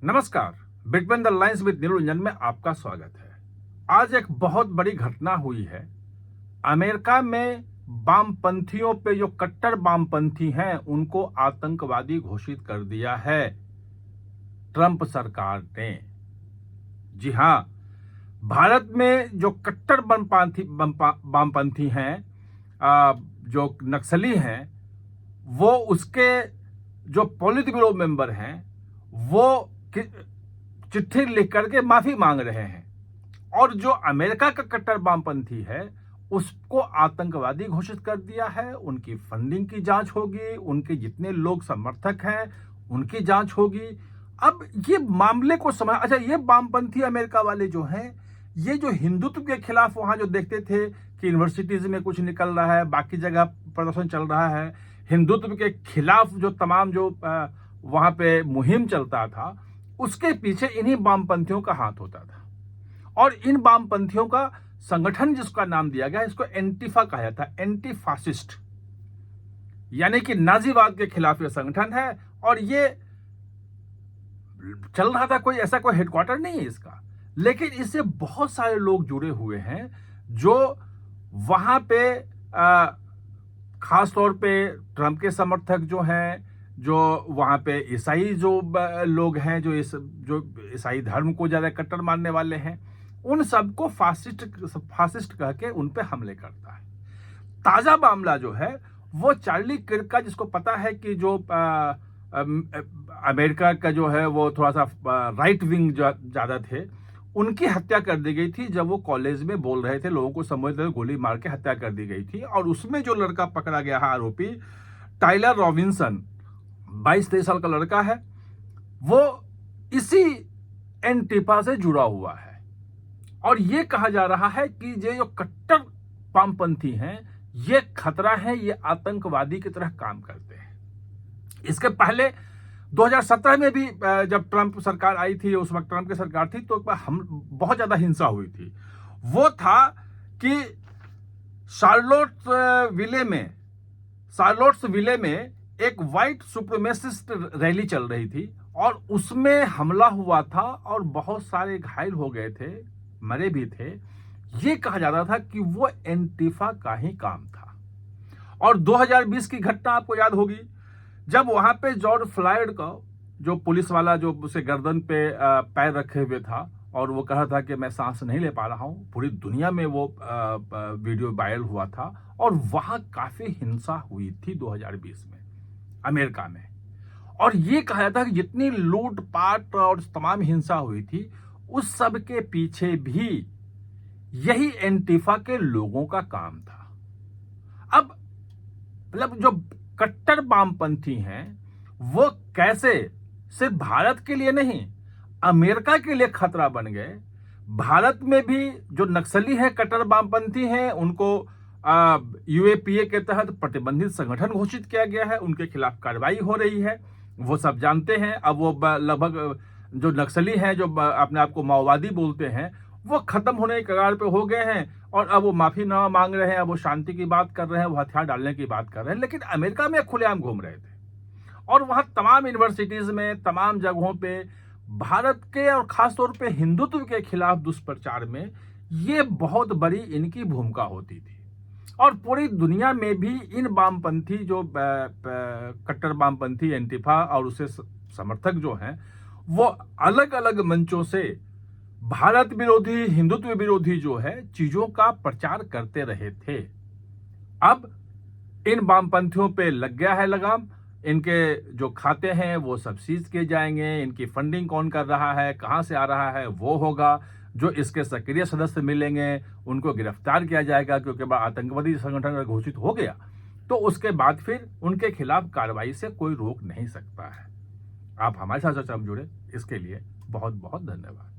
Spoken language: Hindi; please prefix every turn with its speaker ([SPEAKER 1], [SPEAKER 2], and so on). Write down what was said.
[SPEAKER 1] नमस्कार। Between the lines with Niranjan में आपका स्वागत है। आज एक बहुत बड़ी घटना हुई है। अमेरिका में वामपंथियों पे जो कट्टर वामपंथी हैं उनको आतंकवादी घोषित कर दिया है ट्रंप सरकार ने। जी हां, भारत में जो कट्टर वामपंथी हैं, जो नक्सली हैं, वो उसके जो पॉलिट ब्यूरो मेंबर हैं वो चिट्ठी लिख करके माफी मांग रहे हैं और जो अमेरिका का कट्टर वामपंथी है उसको आतंकवादी घोषित कर दिया है। उनकी फंडिंग की जांच होगी, उनके जितने लोग समर्थक हैं उनकी जांच होगी। अब ये मामले को समझ, अच्छा, ये वामपंथी अमेरिका वाले जो हैं, ये जो हिंदुत्व के खिलाफ वहां जो देखते थे कि यूनिवर्सिटीज में कुछ निकल रहा है, बाकी जगह प्रदर्शन चल रहा है, हिंदुत्व के खिलाफ जो तमाम जो वहां पे मुहिम चलता था, उसके पीछे इन्हीं वामपंथियों का हाथ होता था। और इन वामपंथियों का संगठन जिसका नाम दिया गया, इसको एंटीफा कहा जाता है, एंटी फासिस्ट, यानी कि नाजीवाद के खिलाफ यह संगठन है। और ये चल रहा था, कोई ऐसा कोई हेडक्वार्टर नहीं है इसका, लेकिन इससे बहुत सारे लोग जुड़े हुए हैं जो वहां पे खास तौर पे ट्रंप के समर्थक जो हैं, जो वहां पे ईसाई जो लोग हैं, जो ईसाई धर्म को ज्यादा कट्टर मानने वाले हैं, उन सबको फासिस्ट कह के उन पे हमले करता है। ताजा मामला जो है वो चार्ली किर्क का, जिसको पता है कि जो अमेरिका का जो है वो थोड़ा सा राइट विंग ज्यादा थे, उनकी हत्या कर दी गई थी जब वो कॉलेज में बोल रहे थे, लोगों को संबोधित करके गोली मार के हत्या कर दी गई थी। और उसमें जो लड़का पकड़ा गया है आरोपी, टाइलर रॉबिन्सन, 22-23 साल का लड़का है, वो इसी एंटीफा से जुड़ा हुआ है। और ये कहा जा रहा है कि ये जो कट्टर वामपंथी हैं ये खतरा है, ये आतंकवादी की तरह काम करते हैं। इसके पहले 2017 में भी जब ट्रंप सरकार आई थी, उस वक्त ट्रंप की सरकार थी, तो हम बहुत ज्यादा हिंसा हुई थी। वो था कि शार्लोट्सविले में एक व्हाइट सुप्रीमेसिस्ट रैली चल रही थी और उसमें हमला हुआ था और बहुत सारे घायल हो गए थे, मरे भी थे। ये कहा जाता था कि वो एंटीफा का ही काम था। और 2020 की घटना आपको याद होगी, जब वहां पे जॉर्ज फ्लॉयड का जो पुलिस वाला जो उसे गर्दन पे पैर रखे हुए था और वो कह रहा था कि मैं सांस नहीं ले पा रहा हूं, पूरी दुनिया में वो वीडियो वायरल हुआ था और वहां काफी हिंसा हुई थी 2020 में अमेरिका में। और ये कहा जाता है कि जितनी लूटपाट और तमाम हिंसा हुई थी, उस सब के पीछे भी यही एंटीफा के लोगों का काम था। अब मतलब जो कट्टर वामपंथी हैं वो कैसे सिर्फ भारत के लिए नहीं, अमेरिका के लिए खतरा बन गए। भारत में भी जो नक्सली हैं, कट्टर वामपंथी हैं, उनको यूएपीए के तहत प्रतिबंधित संगठन घोषित किया गया है, उनके खिलाफ कार्रवाई हो रही है, वो सब जानते हैं। अब वो लगभग जो नक्सली हैं, जो अपने आप को माओवादी बोलते हैं, वो खत्म होने के कगार पे हो गए हैं और अब वो माफी ना मांग रहे हैं, अब वो शांति की बात कर रहे हैं, वो हथियार डालने की बात कर रहे हैं। लेकिन अमेरिका में खुलेआम घूम रहे थे और वहां तमाम यूनिवर्सिटीज में, तमाम जगहों पे भारत के और खासतौर पे हिंदुत्व के खिलाफ दुष्प्रचार में ये बहुत बड़ी इनकी भूमिका होती थी। और पूरी दुनिया में भी इन वामपंथी जो कट्टर वामपंथी एंटीफा और उसे समर्थक जो हैं, वो अलग अलग मंचों से भारत विरोधी, हिंदुत्व विरोधी जो है चीजों का प्रचार करते रहे थे। अब इन वामपंथियों पे लग गया है लगाम, इनके जो खाते हैं वो सब सीज किए जाएंगे, इनकी फंडिंग कौन कर रहा है, कहां से आ रहा है वो होगा, जो इसके सक्रिय सदस्य मिलेंगे उनको गिरफ्तार किया जाएगा, क्योंकि आतंकवादी संगठन अगर घोषित हो गया तो उसके बाद फिर उनके खिलाफ कार्रवाई से कोई रोक नहीं सकता है। आप हमारे साथ चर्चा में जुड़े, इसके लिए बहुत बहुत धन्यवाद।